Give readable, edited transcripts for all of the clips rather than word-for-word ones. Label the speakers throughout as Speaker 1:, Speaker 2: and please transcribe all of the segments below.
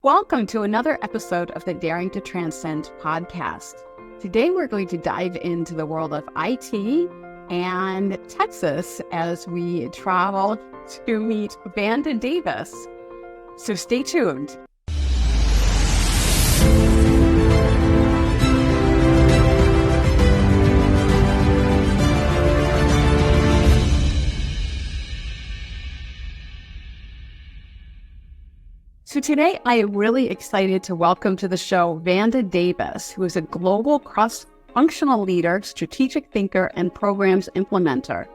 Speaker 1: Welcome to another episode of the Daring to Transcend podcast. Today we're going to dive into the world of IT and Texas as we travel to meet Vanda Davis. So stay tuned. So today I am really excited to welcome to the show Vanda Davis, who is a global cross-functional leader, strategic thinker, and programs implementer.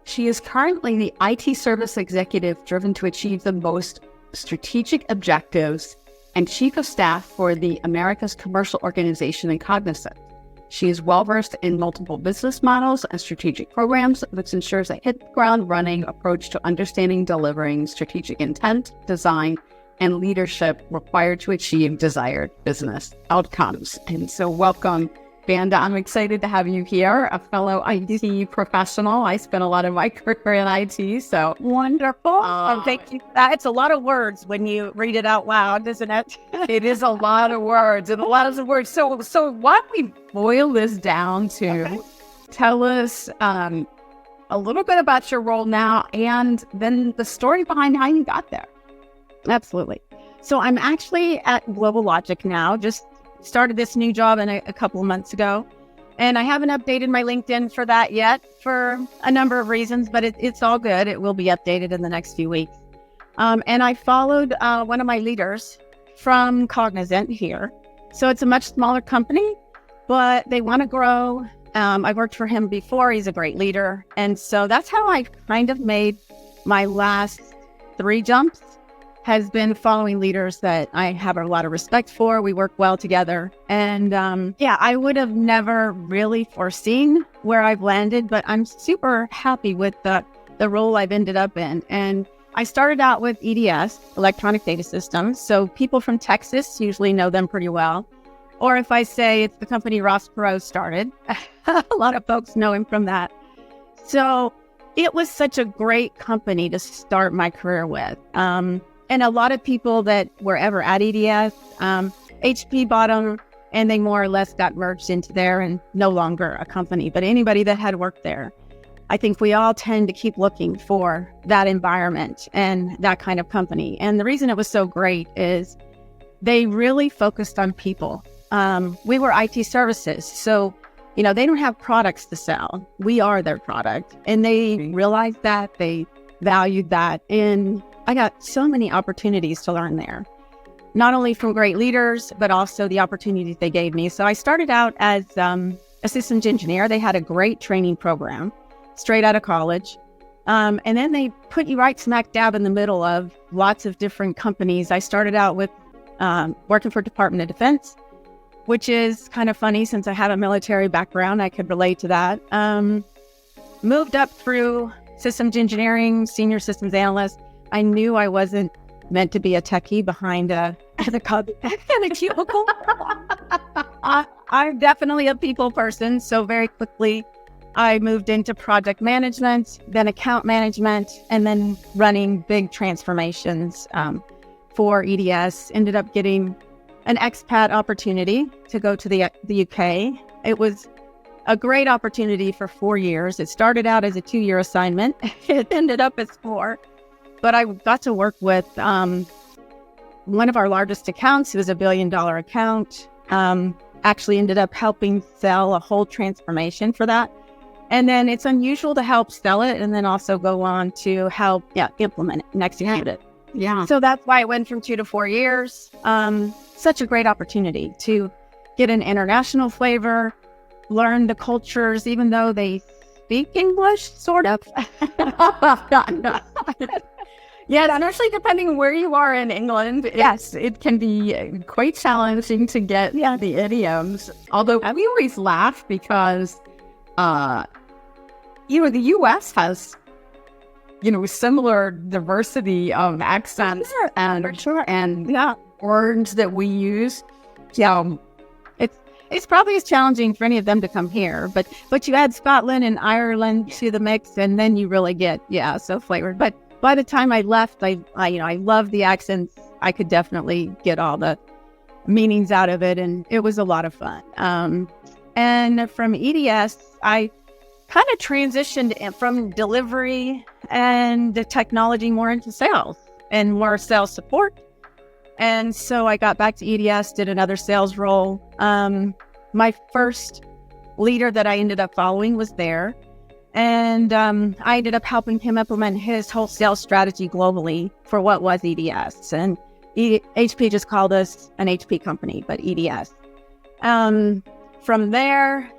Speaker 1: She is currently the IT service executive driven to achieve the most strategic objectives and chief of staff for the America's commercial organization in Cognizant. She is well-versed in multiple business models and strategic programs, which ensures a hit-the-ground-running approach to understanding, delivering strategic intent, design, and leadership required to achieve desired business outcomes. And so welcome, Vanda. I'm excited to have you here, a fellow IT professional. I spent a lot of my career in IT, so.
Speaker 2: Wonderful. Thank you. It's a lot of words when you read it out loud, isn't it?
Speaker 1: It is a lot of words and a lot of words. So why don't we boil this down to tell us a little bit about your role now and then the story behind how you got there.
Speaker 2: Absolutely. So I'm actually at Global Logic now, just started this new job a couple of months ago. And I haven't updated my LinkedIn for that yet for a number of reasons, but it's all good. It will be updated in the next few weeks. And I followed one of my leaders from Cognizant here. So it's a much smaller company, but they want to grow. I worked for him before. He's a great leader. And so that's how I kind of made my last 3 jumps. Has been following leaders that I have a lot of respect for. We work well together. And I would have never really foreseen where I've landed, but I'm super happy with the role I've ended up in. And I started out with EDS, Electronic Data Systems. So people from Texas usually know them pretty well. Or if I say it's the company Ross Perot started, a lot of folks know him from that. So it was such a great company to start my career with. And a lot of people that were ever at EDS, HP bought them and they more or less got merged into there and no longer a company. But anybody that had worked there, I think we all tend to keep looking for that environment and that kind of company. And the reason it was so great is they really focused on people. We were IT services. So, they don't have products to sell. We are their product. And they realized that, they valued that. And I got so many opportunities to learn there, not only from great leaders, but also the opportunities they gave me. So I started out as a systems engineer. They had a great training program straight out of college. And then they put you right smack dab in the middle of lots of different companies. I started out with working for Department of Defense, which is kind of funny since I have a military background. I could relate to that. Moved up through systems engineering, senior systems analyst. I knew I wasn't meant to be a techie behind a cubicle. I'm definitely a people person. So very quickly, I moved into project management, then account management, and then running big transformations for EDS. Ended up getting an expat opportunity to go to the UK. It was a great opportunity for 4 years. It started out as a 2-year assignment. It ended up as 4. But I got to work with one of our largest accounts. It was $1 billion account. Actually ended up helping sell a whole transformation for that. And then it's unusual to help sell it and then also go on to help implement it and execute it.
Speaker 1: Yeah.
Speaker 2: So that's why it went from 2 to 4 years. Such a great opportunity to get an international flavor, learn the cultures, even though they speak English, sort of.
Speaker 1: Yeah, and actually, depending on where you are in England, yes, it can be quite challenging to get the idioms. Although we always laugh because, the U.S. has, similar diversity of accents and words that we use. So
Speaker 2: it's probably as challenging for any of them to come here, but you add Scotland and Ireland to the mix, and then you really get so flavored. But by the time I left, I love the accents I could definitely get all the meanings out of it, and it was a lot of fun. And from EDS, I kind of transitioned from delivery and the technology more into sales and more sales support. And so I got back to EDS, did another sales role. My first leader that I ended up following was there. And I ended up helping him implement his whole sales strategy globally for what was EDS. And HP just called us an HP company, but EDS. From there,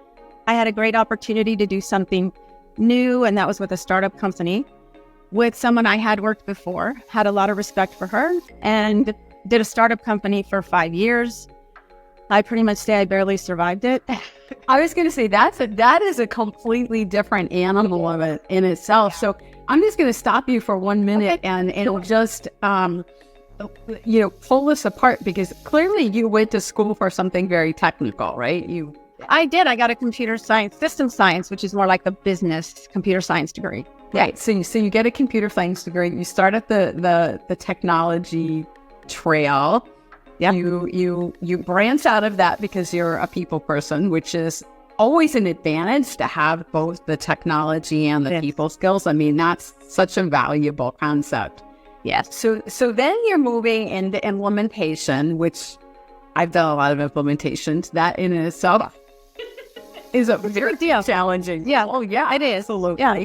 Speaker 2: I had a great opportunity to do something new, and that was with a startup company with someone I had worked before, had a lot of respect for her, and did a startup company for 5 years. I pretty much say I barely survived it.
Speaker 1: I was going to say that is a completely different animal of it in itself. So I'm just going to stop you for 1 minute and it'll just, pull this apart, because clearly you went to school for something very technical, right?
Speaker 2: I did. I got a computer science, system science, which is more like a business computer science degree.
Speaker 1: Right. So you get a computer science degree. You start at the technology trail. Yeah. You branch out of that because you're a people person, which is always an advantage to have both the technology and the people skills. I mean, that's such a valuable concept.
Speaker 2: Yes.
Speaker 1: So then you're moving into implementation, which I've done a lot of implementations. That in itself is a very challenging.
Speaker 2: Yeah.
Speaker 1: Oh yeah,
Speaker 2: it is.
Speaker 1: Absolutely.
Speaker 2: Yeah.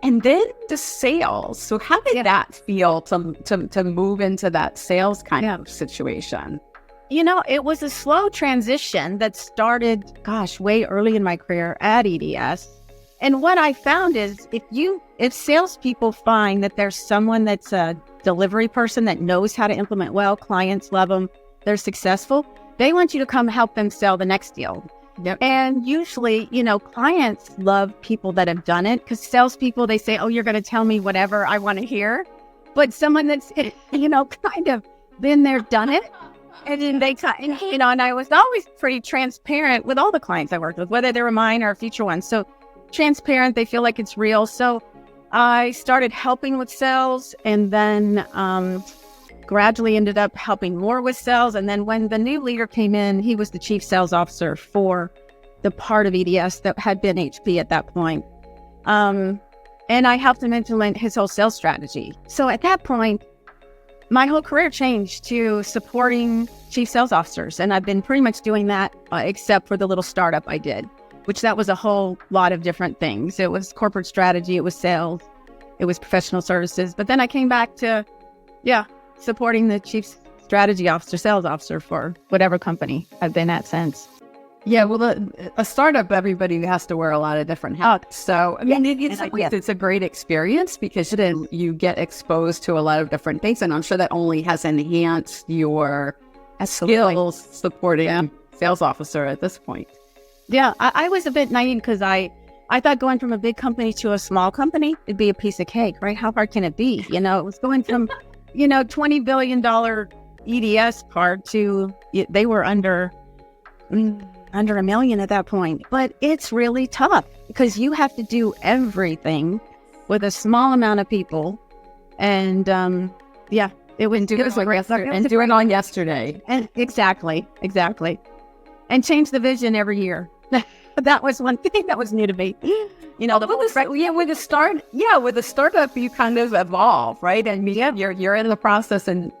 Speaker 1: And then the sales. So how did that feel to move into that sales kind of situation?
Speaker 2: It was a slow transition that started, way early in my career at EDS. And what I found is if salespeople find that there's someone that's a delivery person that knows how to implement well, clients love them, they're successful, they want you to come help them sell the next deal.
Speaker 1: Yep.
Speaker 2: And usually, clients love people that have done it, because salespeople, they say, oh, you're going to tell me whatever I want to hear. But someone that's, kind of been there, done it. And then and I was always pretty transparent with all the clients I worked with, whether they were mine or future ones. So transparent, they feel like it's real. So I started helping with sales, and then gradually ended up helping more with sales. And then when the new leader came in, he was the chief sales officer for the part of EDS that had been HP at that point. And I helped him implement his whole sales strategy. So at that point, my whole career changed to supporting chief sales officers. And I've been pretty much doing that, except for the little startup I did, which that was a whole lot of different things. It was corporate strategy, it was sales, it was professional services. But then I came back to, supporting the chief strategy officer, sales officer for whatever company I've been at since.
Speaker 1: Yeah, well, a startup, everybody has to wear a lot of different hats. So, I mean, it's a great experience, because you get exposed to a lot of different things. And I'm sure that only has enhanced your skills supporting sales officer at this point.
Speaker 2: Yeah, I was a bit naive, because I thought going from a big company to a small company, it'd be a piece of cake, right? How hard can it be? It was going from, $20 billion EDS part to, they were under $1 million at that point. But it's really tough, because you have to do everything with a small amount of people. And it was
Speaker 1: do it on yesterday.
Speaker 2: And exactly. And change the vision every year. That was one thing that was new to me.
Speaker 1: With a startup, you kind of evolve, right? And you're in the process, and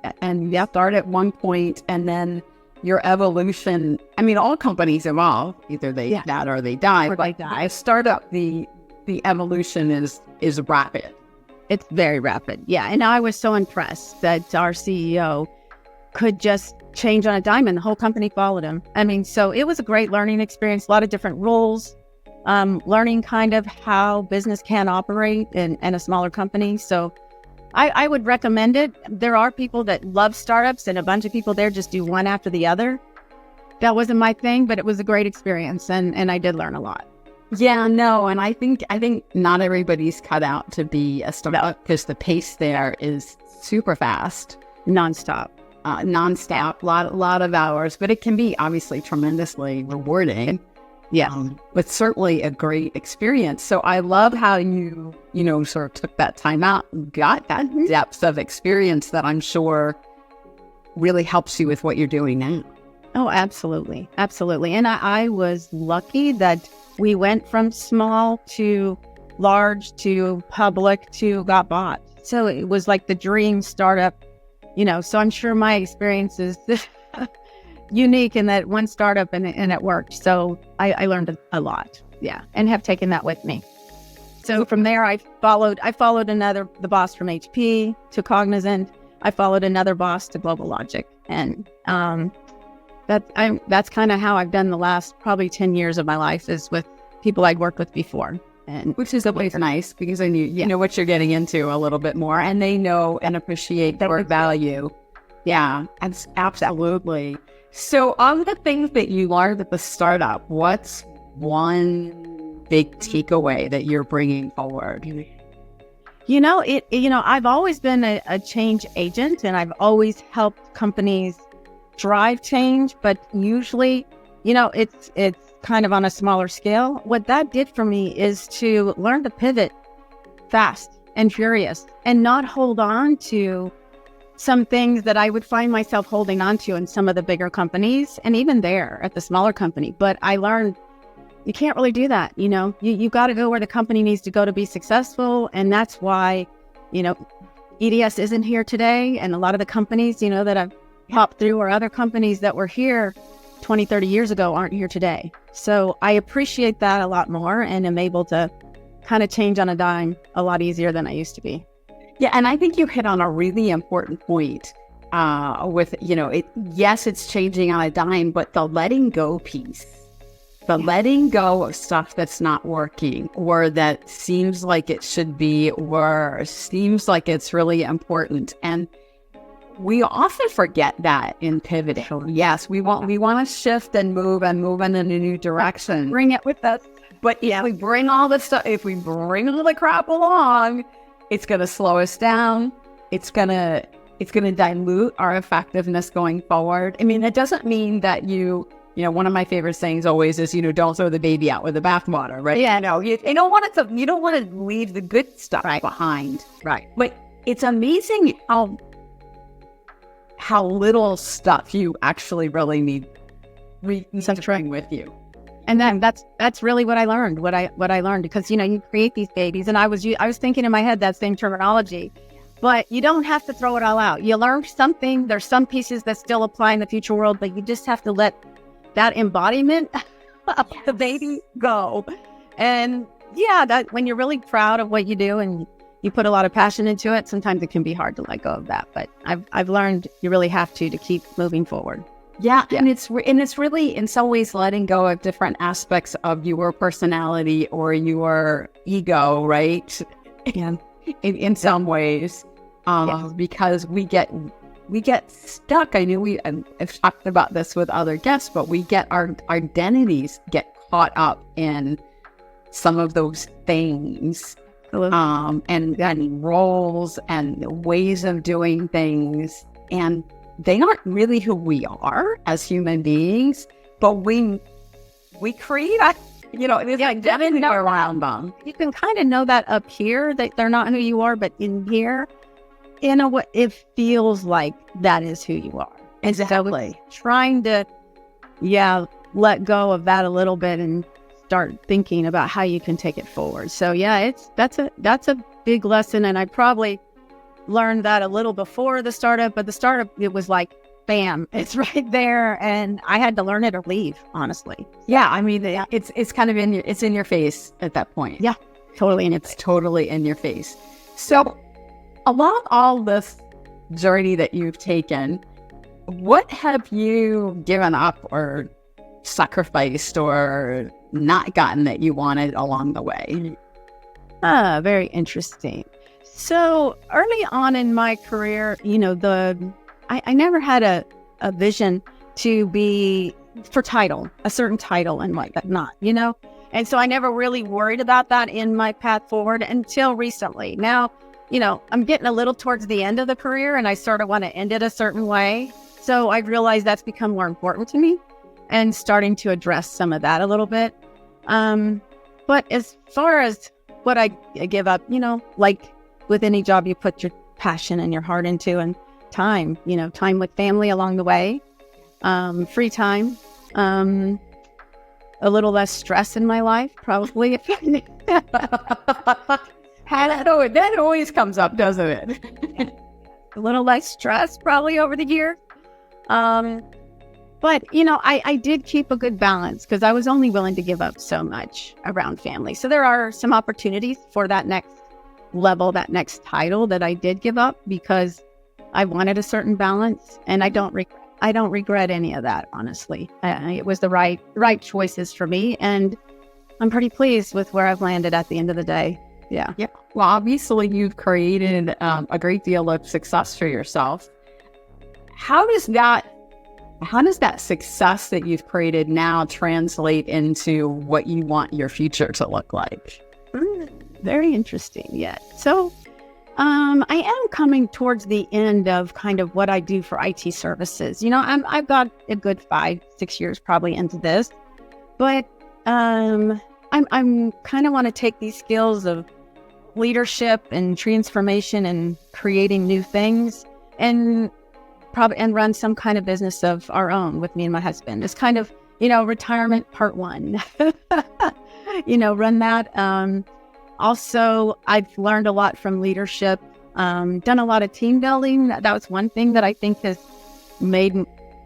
Speaker 1: you start at one point, and then your evolution. I mean, all companies evolve, either that or they die.
Speaker 2: Or
Speaker 1: but
Speaker 2: they die.
Speaker 1: A startup, the evolution is rapid.
Speaker 2: It's very rapid. Yeah, and I was so impressed that our CEO could just change on a dime, and the whole company followed him. I mean, so it was a great learning experience, a lot of different roles, learning kind of how business can operate in a smaller company. So I would recommend it. There are people that love startups, and a bunch of people there just do one after the other. That wasn't my thing, but it was a great experience, and I did learn a lot.
Speaker 1: Yeah, no, and I think not everybody's cut out to be a startup, because the pace there is super fast,
Speaker 2: nonstop,
Speaker 1: lot of hours, but it can be obviously tremendously rewarding.
Speaker 2: Yeah,
Speaker 1: but certainly a great experience. So I love how you sort of took that time out and got that depth of experience that I'm sure really helps you with what you're doing now.
Speaker 2: Oh, absolutely. Absolutely. And I was lucky that we went from small to large to public to got bought. So it was like the dream startup, so I'm sure my experience is unique in that one startup and it worked. So I learned a lot. Yeah. And have taken that with me. So from there, I followed the boss from HP to Cognizant. I followed another boss to Global Logic. And that's kind of how I've done the last probably 10 years of my life, is with people I'd worked with before. And
Speaker 1: which is always nice, because then you know what you're getting into a little bit more, and they know and appreciate your value. Yeah, absolutely. So on the things that you learned at the startup, what's one big takeaway that you're bringing forward?
Speaker 2: I've always been a change agent, and I've always helped companies drive change, but usually, it's kind of on a smaller scale. What that did for me is to learn to pivot fast and furious and not hold on to some things that I would find myself holding on to in some of the bigger companies, and even there at the smaller company. But I learned you can't really do that. You got to go where the company needs to go to be successful. And that's why, EDS isn't here today. And a lot of the companies, that I've popped through, or other companies that were here 20, 30 years ago aren't here today. So I appreciate that a lot more, and am able to kind of change on a dime a lot easier than I used to be.
Speaker 1: Yeah, and I think you hit on a really important point with, yes, it's changing on a dime, but the letting go piece, letting go of stuff that's not working, or that seems like it should be, or seems like it's really important. And we often forget that in pivoting. Yes, we want to shift and move in a new direction.
Speaker 2: Bring it with us.
Speaker 1: But if we bring all this stuff, if we bring all the crap along, it's going to slow us down. It's going to dilute our effectiveness going forward. I mean, it doesn't mean that one of my favorite sayings always is, don't throw the baby out with the bathwater, right?
Speaker 2: Yeah,
Speaker 1: no, you don't want to leave the good stuff behind.
Speaker 2: Right.
Speaker 1: But it's amazing how little stuff you actually really need to bring with you.
Speaker 2: And then that's really what I learned. What I learned, because you create these babies, and I was thinking in my head that same terminology, but you don't have to throw it all out. You learn something. There's some pieces that still apply in the future world, but you just have to let that embodiment of the baby go. And that when you're really proud of what you do and you put a lot of passion into it, sometimes it can be hard to let go of that. But I've learned you really have to keep moving forward.
Speaker 1: Yeah. And it's really in some ways letting go of different aspects of your personality or your ego, right? And in some ways, because we get stuck. I know I've talked about this with other guests, but we get our identities get caught up in some of those things. And roles and ways of doing things, and they aren't really who we are as human beings, but we create it's identity around them.
Speaker 2: You can kind of know that up here that they're not who you are, but in here, in a way, it feels like that is who you are.
Speaker 1: Exactly.
Speaker 2: So trying to let go of that a little bit and start thinking about how you can take it forward. So that's a big lesson, and I probably learned that a little before the startup, but the startup, it was like, bam, it's right there, and I had to learn it or leave, honestly.
Speaker 1: Yeah, I mean, it's kind of it's in your face at that point.
Speaker 2: Yeah, totally in your
Speaker 1: face. Totally in your face. So along all this journey that you've taken, what have you given up or sacrificed or not gotten that you wanted along the way?
Speaker 2: Very interesting. So early on in my career, I never had a vision to be for title, a certain title and whatnot, and so I never really worried about that in my path forward until recently. Now, I'm getting a little towards the end of the career, and I sort of want to end it a certain way. So I've realized that's become more important to me, and starting to address some of that a little bit. But as far as what I give up, like with any job, you put your passion and your heart into, and time, time with family along the way, free time, a little less stress in my life, probably.
Speaker 1: That always comes up, doesn't it?
Speaker 2: A little less stress probably over the year. But, I did keep a good balance because I was only willing to give up so much around family. So there are some opportunities for that next level, that next title that I did give up because I wanted a certain balance, and I don't regret any of that, honestly. It was the right choices for me, and I'm pretty pleased with where I've landed at the end of the day. Yeah.
Speaker 1: Well, obviously you've created a great deal of success for yourself. How does that success that you've created now translate into what you want your future to look like?
Speaker 2: Very interesting. Yeah. So, I am coming towards the end of kind of what I do for IT services. I've got a good 5-6 years probably into this, but I'm kind of want to take these skills of leadership and transformation and creating new things and run some kind of business of our own with me and my husband. It's kind of, retirement part 1, run that. Also, I've learned a lot from leadership, done a lot of team building. That was one thing that I think has made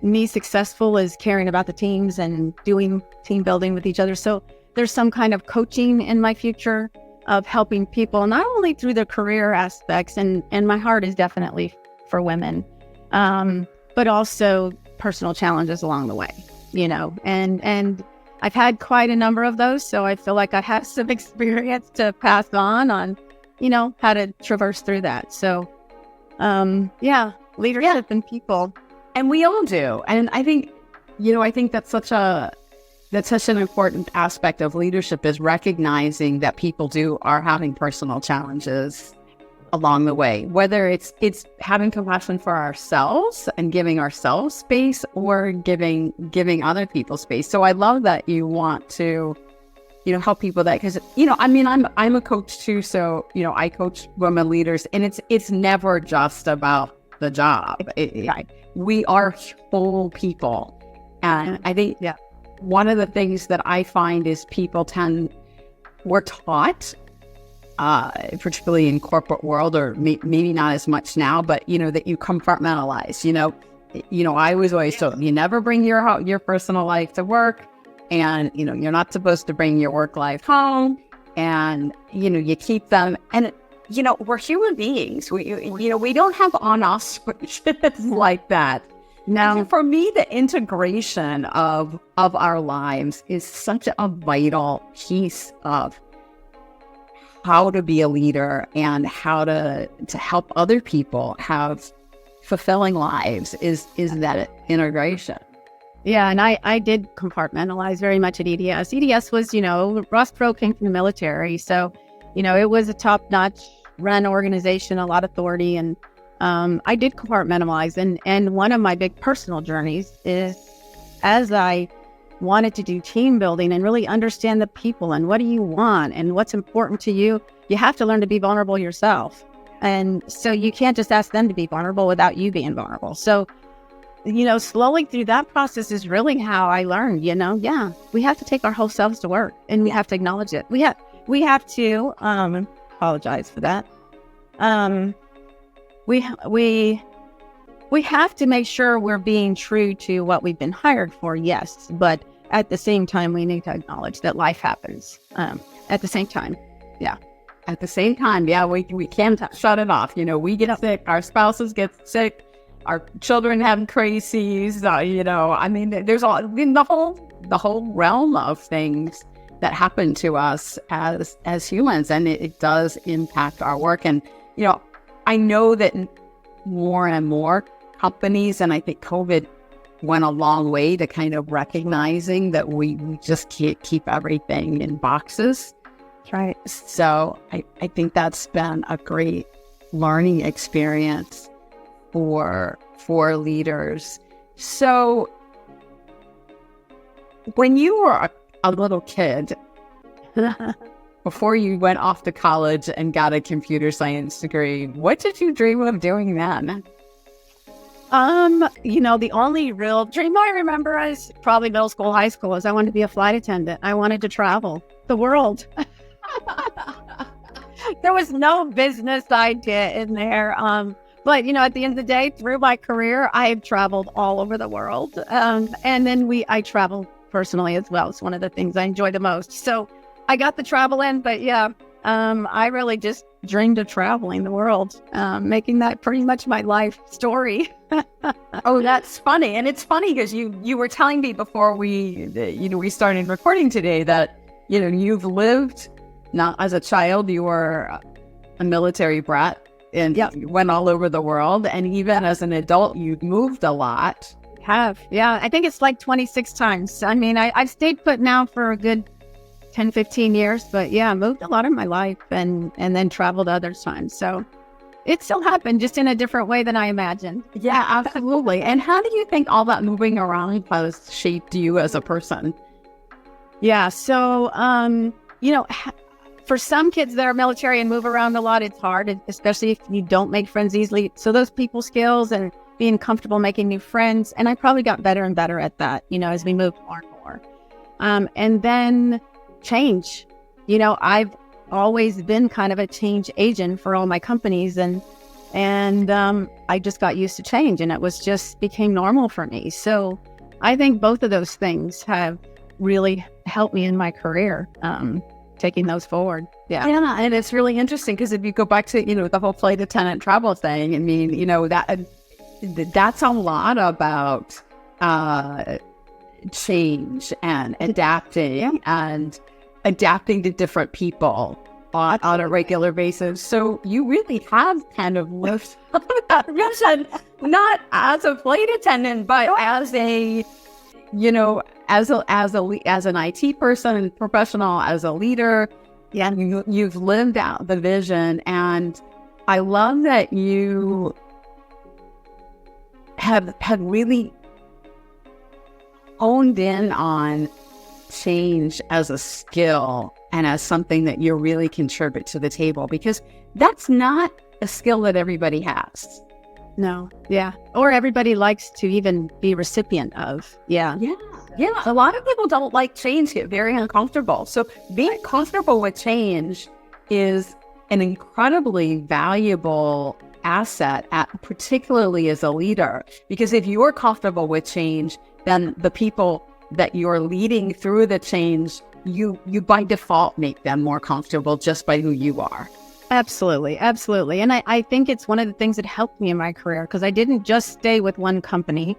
Speaker 2: me successful, is caring about the teams and doing team building with each other. So there's some kind of coaching in my future of helping people, not only through the career aspects, and my heart is definitely for women, but also personal challenges along the way, and I've had quite a number of those, so I feel like I have some experience to pass on, how to traverse through that. So, leadership and people.
Speaker 1: And we all do. And I think that's such an important aspect of leadership, is recognizing that people are having personal challenges along the way, whether it's having compassion for ourselves and giving ourselves space, or giving other people space. So I love that you want to, help people, that, because, I'm a coach too. So, I coach women leaders, and it's never just about the job. We are whole people. And I think one of the things that I find is we're taught, particularly in corporate world, or maybe not as much now, but that you compartmentalize. I was always told, you never bring your personal life to work, and you're not supposed to bring your work life home, and you keep them. And we're human beings. We don't have on-off switches like that. Now, for me, the integration of our lives is such a vital piece of how to be a leader, and how to help other people have fulfilling lives is that integration.
Speaker 2: Yeah, and I did compartmentalize very much at EDS. EDS was, Ross Perot came from the military, so, it was a top-notch run organization, a lot of authority, and I did compartmentalize. And one of my big personal journeys is, as I wanted to do team building and really understand the people and what do you want and what's important to you, you have to learn to be vulnerable yourself. And so you can't just ask them to be vulnerable without you being vulnerable. So, slowly through that process is really how I learned, we have to take our whole selves to work, and we have to acknowledge it. We have to, apologize for that. We have to make sure we're being true to what we've been hired for, yes, but at the same time, we need to acknowledge that life happens. At the same time, we can't shut it off. We get sick, our spouses get sick, our children have crises. There's the whole realm of things that happen to us as humans, and it does impact our work. And I know that more and more companies, and I think COVID went a long way to kind of recognizing that we just can't keep everything in boxes. That's right.
Speaker 1: So I think that's been a great learning experience for leaders. So when you were a little kid, before you went off to college and got a computer science degree, what did you dream of doing then?
Speaker 2: The only real dream I remember is probably middle school, high school, is I wanted to be a flight attendant. I wanted to travel the world. There was no business idea in there. But at the end of the day, through my career, I have traveled all over the world. And then I travel personally as well. It's one of the things I enjoy the most. So I got the travel in, but I really just dreamed of traveling the world, making that pretty much my life story.
Speaker 1: Oh, that's funny. And it's funny because you were telling me before we started recording today that, you've lived, not as a child, you were a military brat and you went all over the world. And even as an adult, you've moved a lot.
Speaker 2: I think it's like 26 times. I mean, I've stayed put now for a good 10, 15 years, but moved a lot of my life and then traveled other times. So it still happened, just in a different way than I imagined.
Speaker 1: Yeah, absolutely. And how do you think all that moving around has shaped you as a person?
Speaker 2: Yeah. So, for some kids that are military and move around a lot, it's hard, especially if you don't make friends easily. So those people skills and being comfortable making new friends. And I probably got better and better at that, as we moved more and more. And then change. I've always been kind of a change agent for all my companies, and I just got used to change, and it became normal for me. So I think both of those things have really helped me in my career, taking those forward. Yeah,
Speaker 1: and it's really interesting because if you go back to the whole flight attendant travel thing, I mean, that's a lot about change and adapting and adapting to different people on a regular basis. So you really have kind of lived that vision, not as a flight attendant, but as an IT person, professional, as a leader. Yeah, you've lived out the vision, and I love that you have really honed in on change as a skill and as something that you really contribute to the table, because that's not a skill that everybody has.
Speaker 2: No. Yeah. Or everybody likes to even be recipient of. Yeah.
Speaker 1: A lot of people don't like change, get very uncomfortable. So being comfortable with change is an incredibly valuable asset, particularly as a leader, because if you're comfortable with change, then the people that you're leading through the change, you by default make them more comfortable just by who you are.
Speaker 2: Absolutely. And I think it's one of the things that helped me in my career, because I didn't just stay with one company,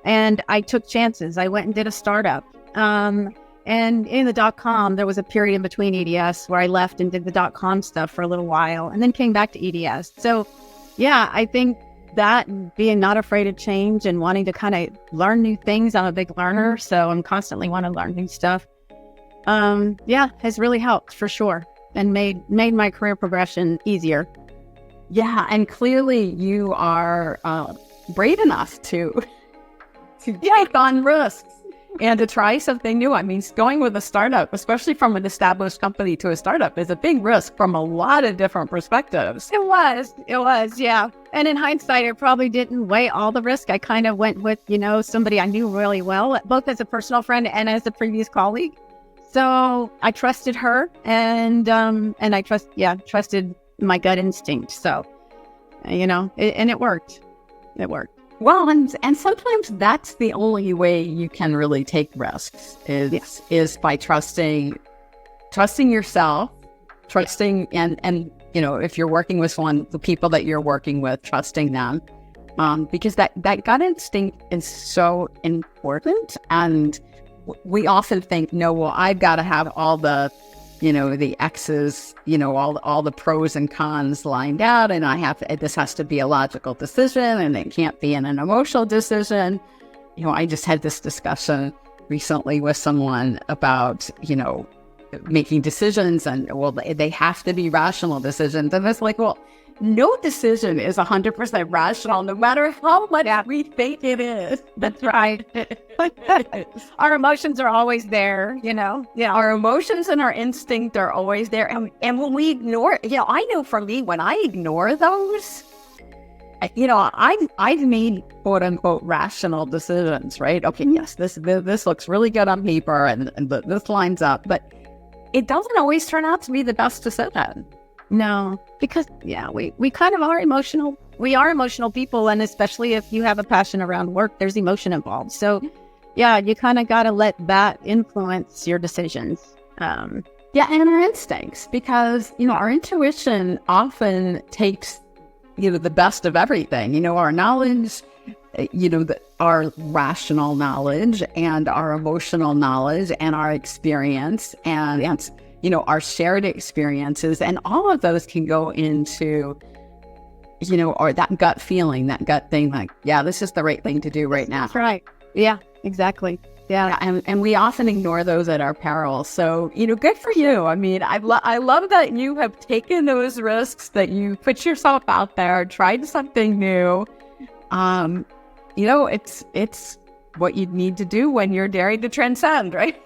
Speaker 2: and I took chances. I went and did a startup. And in the .com, there was a period in between EDS where I left and did the .com stuff for a little while and then came back to EDS. So yeah, I think that being not afraid of change and wanting to kind of learn new things. I'm a big learner, so I'm constantly want to learn new stuff. Has really helped for sure, and made my career progression easier.
Speaker 1: Yeah, and clearly you are brave enough to take on risks and to try something new. I mean, going with a startup, especially from an established company to a startup, is a big risk from a lot of different perspectives.
Speaker 2: It was, yeah. And in hindsight, I probably didn't weigh all the risk. I kind of went with, somebody I knew really well, both as a personal friend and as a previous colleague. So I trusted her, and I trusted my gut instinct. So, and it worked. It worked.
Speaker 1: Well, and sometimes that's the only way you can really take risks is by trusting yourself, trusting and if you're working with someone, the people that you're working with, trusting them, because that gut instinct is so important. And we often think, no, well, I've got to have all the the X's, all the pros and cons lined out, and this has to be a logical decision, and it can't be an emotional decision. I just had this discussion recently with someone about, making decisions, and well, they have to be rational decisions. And it's like, well, no decision is 100% rational, no matter how much we think it is.
Speaker 2: That's right. Our emotions are always there, Yeah,
Speaker 1: our emotions and our instinct are always there. And when we ignore, I know for me, when I ignore those, I've made quote unquote rational decisions, right? Okay, yes, this looks really good on paper, and this lines up, but it doesn't always turn out to be the best decision.
Speaker 2: No, because we kind of are emotional. We are emotional people, and especially if you have a passion around work, there's emotion involved. So, yeah, you kind of got to let that influence your decisions.
Speaker 1: And our instincts, because our intuition often takes the best of everything. Our knowledge, our rational knowledge and our emotional knowledge and our experience and our shared experiences, and all of those can go into, or that gut feeling, that gut thing, like, yeah, this is the right thing to do right now.
Speaker 2: That's right. Yeah, exactly. Yeah.
Speaker 1: And we often ignore those at our peril. So, good for you. I mean, I love that you have taken those risks, that you put yourself out there, tried something new. It's what you need to do when you're daring to transcend, right?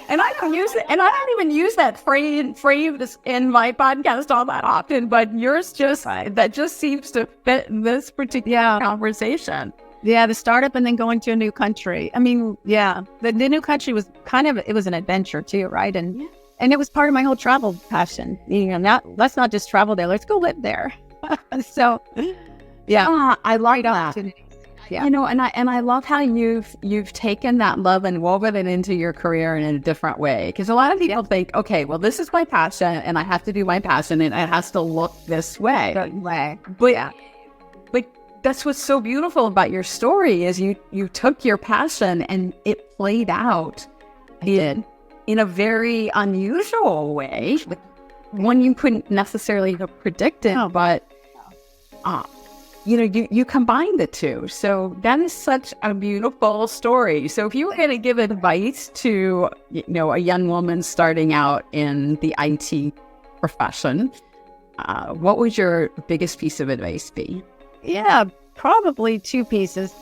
Speaker 1: And I don't use it, and I don't even use that phrase in my podcast all that often, but yours that just seems to fit this particular conversation.
Speaker 2: Yeah, the startup and then going to a new country. I mean, yeah, the new country was it was an adventure too, right? And it was part of my whole travel passion. Let's not just travel there, let's go live there. So, yeah,
Speaker 1: I like that.
Speaker 2: Yeah.
Speaker 1: And I love how you've taken that love and woven it into your career in a different way. Because a lot of people think, okay, well, this is my passion, and I have to do my passion, and it has to look this way. But that's what's so beautiful about your story is you took your passion and it played out in a very unusual way, one you couldn't necessarily have predicted, but you combine the two. So that is such a beautiful story. So if you were going to give advice to, a young woman starting out in the IT profession, what would your biggest piece of advice be?
Speaker 2: Yeah, probably two pieces.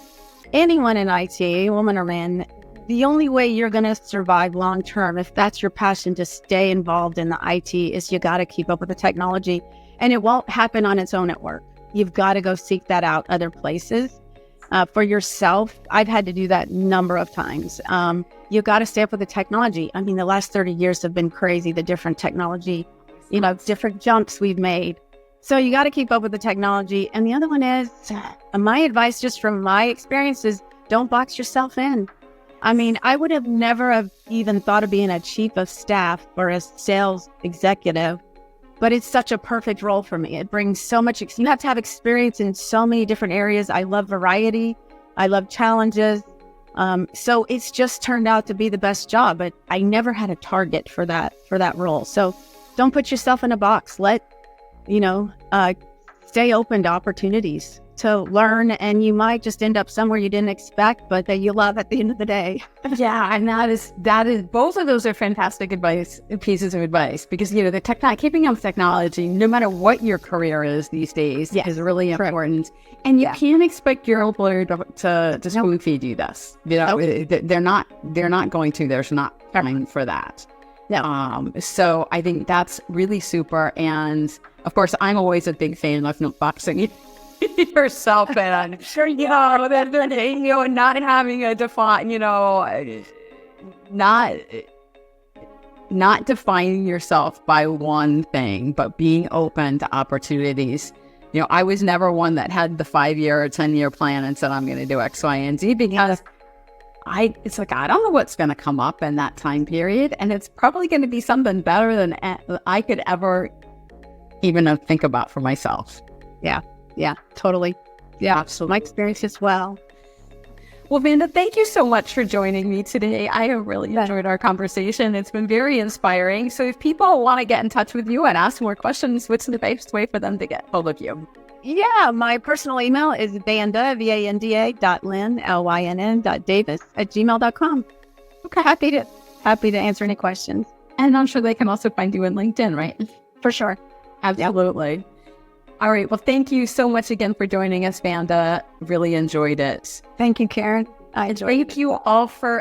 Speaker 2: Anyone in IT, woman or man, the only way you're going to survive long term, if that's your passion to stay involved in the IT, is you got to keep up with the technology. And it won't happen on its own at work. You've got to go seek that out other places for yourself. I've had to do that a number of times. You've got to stay up with the technology. I mean, the last 30 years have been crazy, the different technology, different jumps we've made. So you got to keep up with the technology. And the other one is, my advice just from my experience is, don't box yourself in. I mean, I would have never even thought of being a chief of staff or a sales executive, but it's such a perfect role for me. It brings so much, you have to have experience in so many different areas. I love variety. I love challenges. So it's just turned out to be the best job, but I never had a target for that role. So don't put yourself in a box. Stay open to opportunities to learn, and you might just end up somewhere you didn't expect, but that you love at the end of the day.
Speaker 1: Yeah, and that is both of those are fantastic pieces of advice, because keeping up with technology, no matter what your career is these days, is really important. And you can't expect your employer to spoon feed you this. They're not going to. There's not time for that.
Speaker 2: No.
Speaker 1: So I think that's really super. And of course, I'm always a big fan of not boxing yourself in. Sure, not having a not defining yourself by one thing, but being open to opportunities. I was never one that had the 5-year or 10-year plan and said, I'm going to do X, Y, and Z, because I don't know what's going to come up in that time period. And it's probably going to be something better than I could ever even think about for myself.
Speaker 2: Yeah, totally. Yeah, absolutely. My experience as well.
Speaker 1: Well, Vanda, thank you so much for joining me today. I have really enjoyed our conversation. It's been very inspiring. So if people want to get in touch with you and ask more questions, what's the best way for them to get hold of you?
Speaker 2: Yeah, my personal email is Vanda, Vanda.Lynn, Lynn.Davis @gmail.com. Okay, happy to answer any questions.
Speaker 1: And I'm sure they can also find you on LinkedIn, right?
Speaker 2: For sure.
Speaker 1: Absolutely. Yep. All right. Well, thank you so much again for joining us, Vanda. Really enjoyed it.
Speaker 2: Thank you, Karen.
Speaker 1: Thank you all for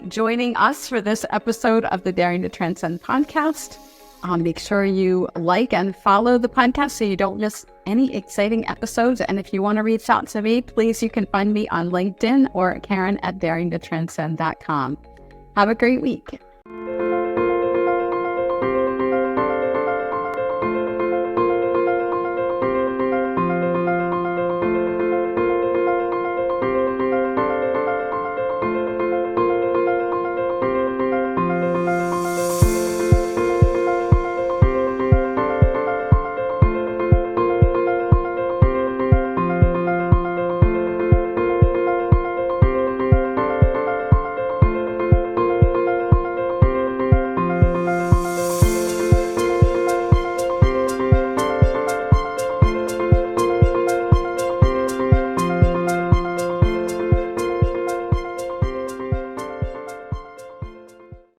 Speaker 1: joining us for this episode of the Daring to Transcend podcast. Make sure you like and follow the podcast so you don't miss any exciting episodes. And if you want to reach out to me, please, you can find me on LinkedIn or Karen at daringtotranscend.com. Have a great week.